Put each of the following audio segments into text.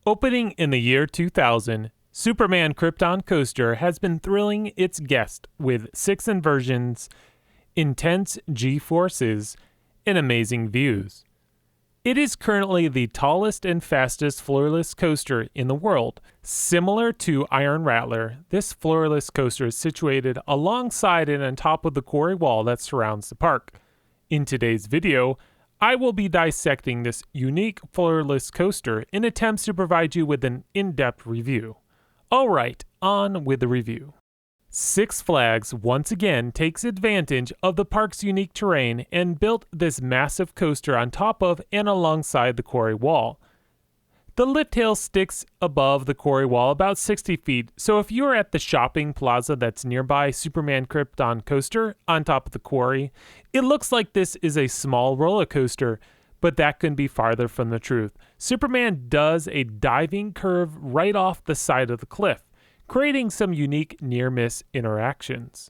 Opening in the year 2000, Superman Krypton Coaster has been thrilling its guests with 6 inversions, intense G-forces, and amazing views. It is currently the tallest and fastest floorless coaster in the world. Similar to Iron Rattler, this floorless coaster is situated alongside and on top of the quarry wall that surrounds the park. In today's video, I will be dissecting this unique floorless coaster in attempts to provide you with an in-depth review. Alright, on with the review. Six Flags once again takes advantage of the park's unique terrain and built this massive coaster on top of and alongside the quarry wall. The lift hill sticks above the quarry wall about 60 feet, so if you're at the shopping plaza that's nearby Superman Krypton Coaster on top of the quarry, it looks like this is a small roller coaster, but that couldn't be farther from the truth. Superman does a diving curve right off the side of the cliff, creating some unique near-miss interactions.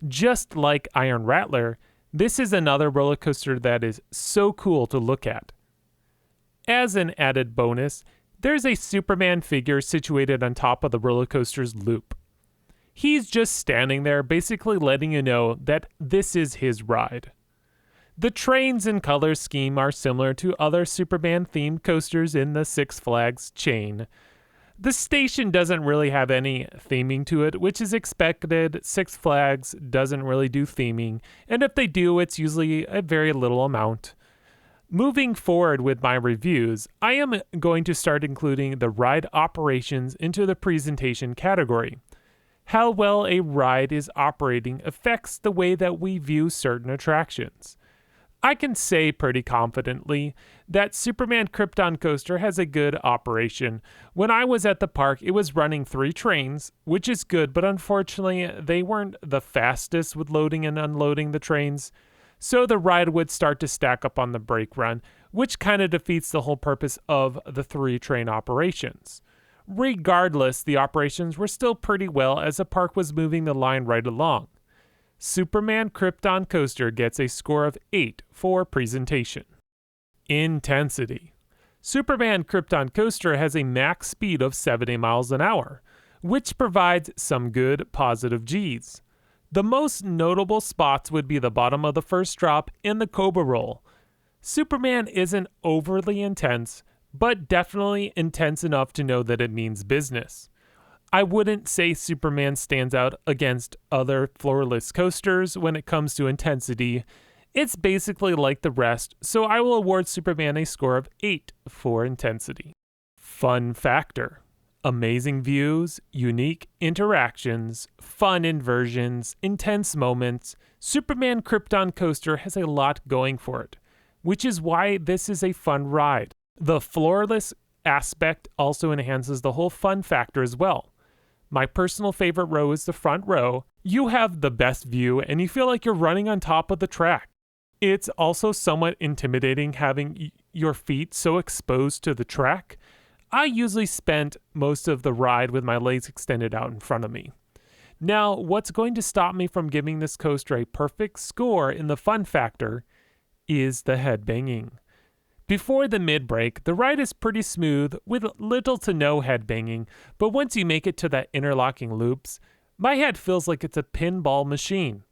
Just like Iron Rattler, this is another roller coaster that is so cool to look at. As an added bonus, there's a Superman figure situated on top of the roller coaster's loop. He's just standing there, basically letting you know that this is his ride. The trains and color scheme are similar to other Superman-themed coasters in the Six Flags chain. The station doesn't really have any theming to it, which is expected. Six Flags doesn't really do theming, and if they do, it's usually a very little amount. Moving forward with my reviews, I am going to start including the ride operations into the presentation category. How well a ride is operating affects the way that we view certain attractions. I can say pretty confidently that Superman Krypton Coaster has a good operation. When I was at the park, it was running 3 trains, which is good, but unfortunately, they weren't the fastest with loading and unloading the trains. So the ride would start to stack up on the brake run, which kind of defeats the whole purpose of the 3 train operations. Regardless, the operations were still pretty well as the park was moving the line right along. Superman Krypton Coaster gets a score of 8 for presentation. Intensity. Superman Krypton Coaster has a max speed of 70 miles an hour, which provides some good positive Gs. The most notable spots would be the bottom of the first drop and the Cobra roll. Superman isn't overly intense, but definitely intense enough to know that it means business. I wouldn't say Superman stands out against other floorless coasters when it comes to intensity. It's basically like the rest, so I will award Superman a score of 8 for intensity. Fun factor. Amazing views, unique interactions, fun inversions, intense moments. Superman Krypton Coaster has a lot going for it, which is why this is a fun ride. The floorless aspect also enhances the whole fun factor as well. My personal favorite row is the front row. You have the best view and you feel like you're running on top of the track. It's also somewhat intimidating having your feet so exposed to the track. I usually spent most of the ride with my legs extended out in front of me. Now, what's going to stop me from giving this coaster a perfect score in the fun factor is the headbanging. Before the mid-break, the ride is pretty smooth with little to no headbanging, but once you make it to that interlocking loops, my head feels like it's a pinball machine.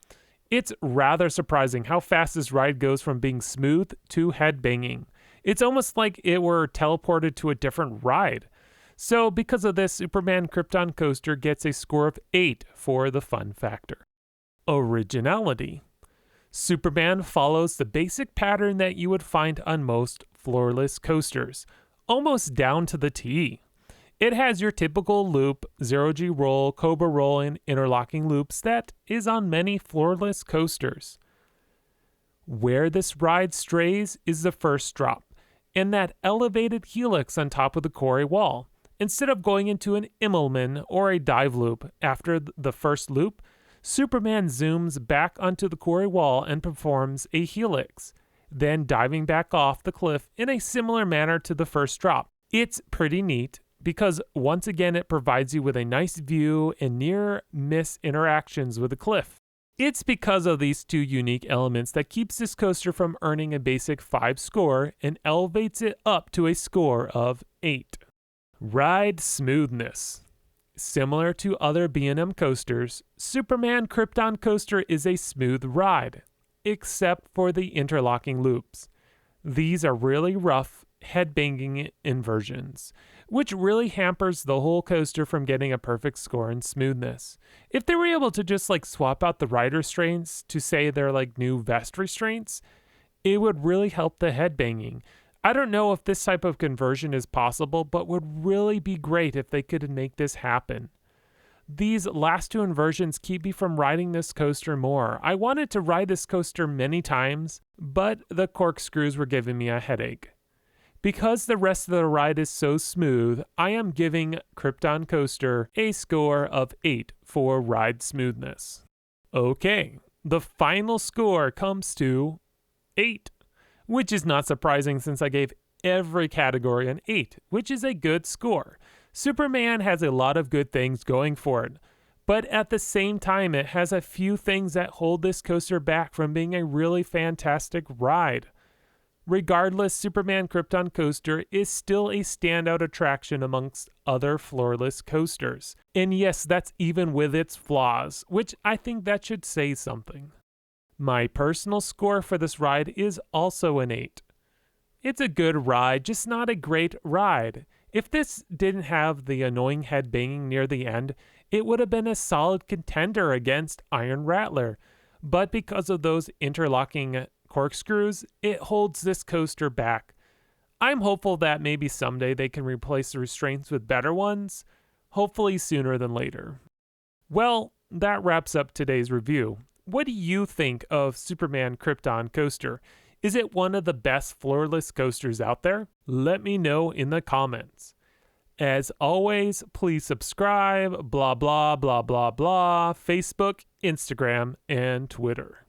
It's rather surprising how fast this ride goes from being smooth to headbanging. It's almost like it were teleported to a different ride. So because of this, Superman Krypton Coaster gets a score of 8 for the fun factor. Originality. Superman follows the basic pattern that you would find on most floorless coasters, almost down to the T. It has your typical loop, 0G roll, Cobra roll, and interlocking loops that is on many floorless coasters. Where this ride strays is the first drop, and that elevated helix on top of the quarry wall. Instead of going into an Immelman or a dive loop after the first loop, Superman zooms back onto the quarry wall and performs a helix, then diving back off the cliff in a similar manner to the first drop. It's pretty neat because once again it provides you with a nice view and near-miss interactions with the cliff. It's because of these 2 unique elements that keeps this coaster from earning a basic 5 score and elevates it up to a score of 8. Ride smoothness. Similar to other B&M coasters, Superman Krypton coaster is a smooth ride, except for the interlocking loops. These are really rough, head-banging inversions, which really hampers the whole coaster from getting a perfect score in smoothness. If they were able to just swap out the ride restraints to say they're new vest restraints, it would really help the head-banging. I don't know if this type of conversion is possible, but would really be great if they could make this happen. These last two inversions keep me from riding this coaster more. I wanted to ride this coaster many times, but the corkscrews were giving me a headache. Because the rest of the ride is so smooth, I am giving Krypton Coaster a score of 8 for ride smoothness. Okay, the final score comes to 8. Which is not surprising since I gave every category an 8, which is a good score. Superman has a lot of good things going for it, but at the same time it has a few things that hold this coaster back from being a really fantastic ride. Regardless, Superman Krypton Coaster is still a standout attraction amongst other floorless coasters. And yes, that's even with its flaws, which I think that should say something. My personal score for this ride is also an 8. It's a good ride, just not a great ride. If this didn't have the annoying head banging near the end, it would have been a solid contender against Iron Rattler. But because of those interlocking corkscrews, it holds this coaster back. I'm hopeful that maybe someday they can replace the restraints with better ones, hopefully sooner than later. Well, that wraps up today's review. What do you think of Superman Krypton Coaster? Is it one of the best floorless coasters out there? Let me know in the comments. As always, please subscribe, blah, blah, blah, blah, blah, Facebook, Instagram, and Twitter.